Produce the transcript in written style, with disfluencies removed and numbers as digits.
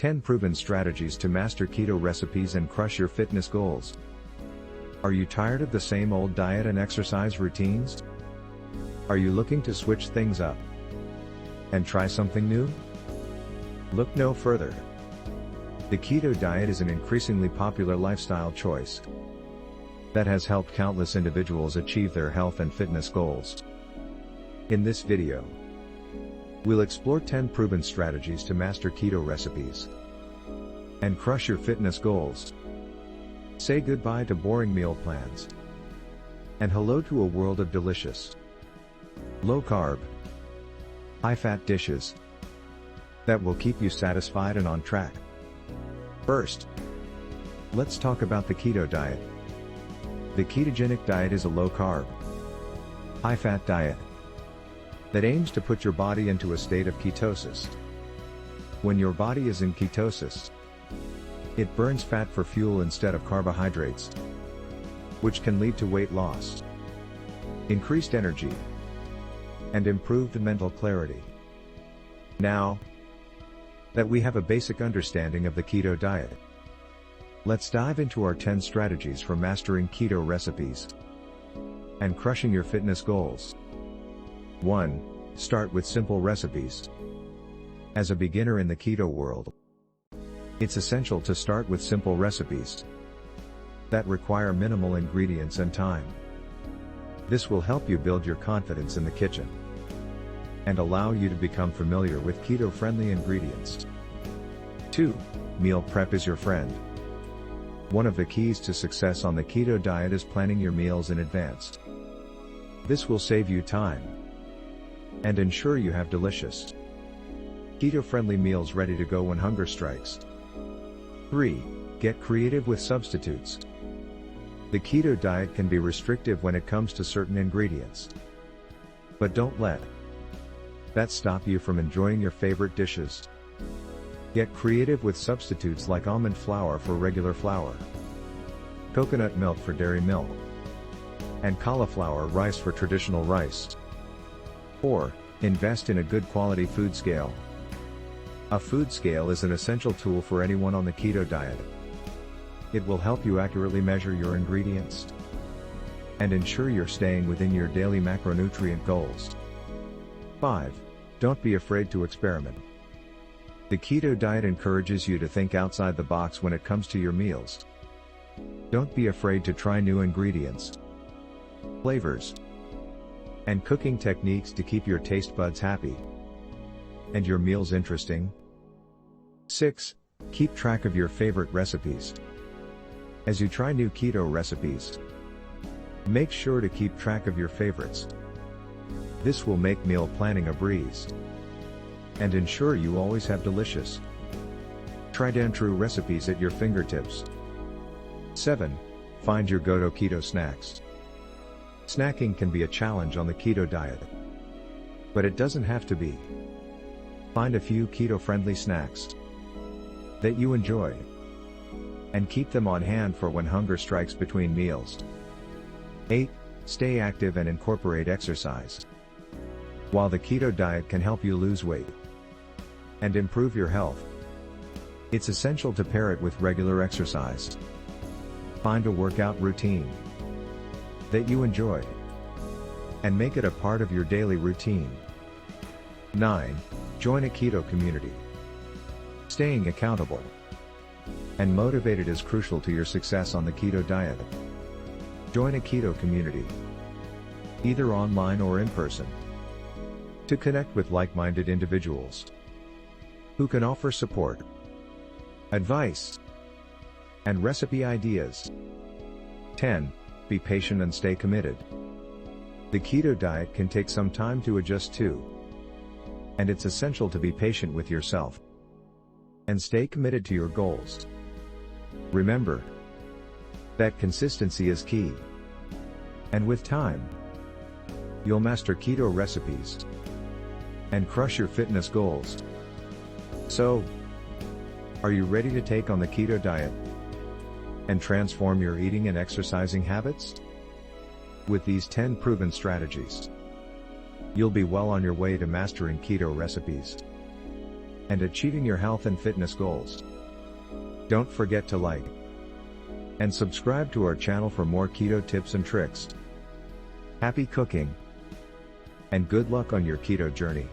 10 proven strategies to master keto recipes and crush your fitness goals. Are you tired of the same old diet and exercise routines? Are you looking to switch things up and try something new? Look no further. The keto diet is an increasingly popular lifestyle choice that has helped countless individuals achieve their health and fitness goals. In this video, we'll explore 10 proven strategies to master keto recipes and crush your fitness goals. Say goodbye to boring meal plans and hello to a world of delicious, low-carb, high-fat dishes that will keep you satisfied and on track. First, let's talk about the keto diet. The ketogenic diet is a low-carb, high-fat diet that aims to put your body into a state of ketosis. When your body is in ketosis, it burns fat for fuel instead of carbohydrates, which can lead to weight loss, increased energy, and improved mental clarity. Now that we have a basic understanding of the keto diet, let's dive into our 10 strategies for mastering keto recipes and crushing your fitness goals. 1. Start with simple recipes. As a beginner in the keto world, it's essential to start with simple recipes that require minimal ingredients and time. This will help you build your confidence in the kitchen and allow you to become familiar with keto-friendly ingredients. 2. Meal prep is your friend. One of the keys to success on the keto diet is planning your meals in advance. This will save you time and ensure you have delicious, keto-friendly meals ready to go when hunger strikes. 3. Get creative with substitutes. The keto diet can be restrictive when it comes to certain ingredients, but don't let that stop you from enjoying your favorite dishes. Get creative with substitutes like almond flour for regular flour, coconut milk for dairy milk, and cauliflower rice for traditional rice. 4. Invest in a good quality food scale. A food scale is an essential tool for anyone on the keto diet. It will help you accurately measure your ingredients and ensure you're staying within your daily macronutrient goals. 5. Don't be afraid to experiment. The keto diet encourages you to think outside the box when it comes to your meals. Don't be afraid to try new ingredients, flavors, and cooking techniques to keep your taste buds happy and your meals interesting. 6. Keep track of your favorite recipes. As you try new keto recipes, make sure to keep track of your favorites. This will make meal planning a breeze and ensure you always have delicious, tried and true recipes at your fingertips. 7. Find your go-to keto snacks. Snacking can be a challenge on the keto diet, but it doesn't have to be. Find a few keto-friendly snacks that you enjoy and keep them on hand for when hunger strikes between meals. 8. Stay active and incorporate exercise. While the keto diet can help you lose weight and improve your health, it's essential to pair it with regular exercise. Find a workout routine that you enjoy and make it a part of your daily routine. 9. Join a keto community. Staying accountable and motivated is crucial to your success on the keto diet. Join a keto community, either online or in person, to connect with like-minded individuals who can offer support, advice, and recipe ideas. 10. Be patient and stay committed. The keto diet can take some time to adjust to, and it's essential to be patient with yourself and stay committed to your goals. Remember that consistency is key, and with time, you'll master keto recipes and crush your fitness goals. So, are you ready to take on the keto diet and transform your eating and exercising habits? With these 10 proven strategies, you'll be well on your way to mastering keto recipes and achieving your health and fitness goals. Don't forget to like and subscribe to our channel for more keto tips and tricks. Happy cooking, and good luck on your keto journey.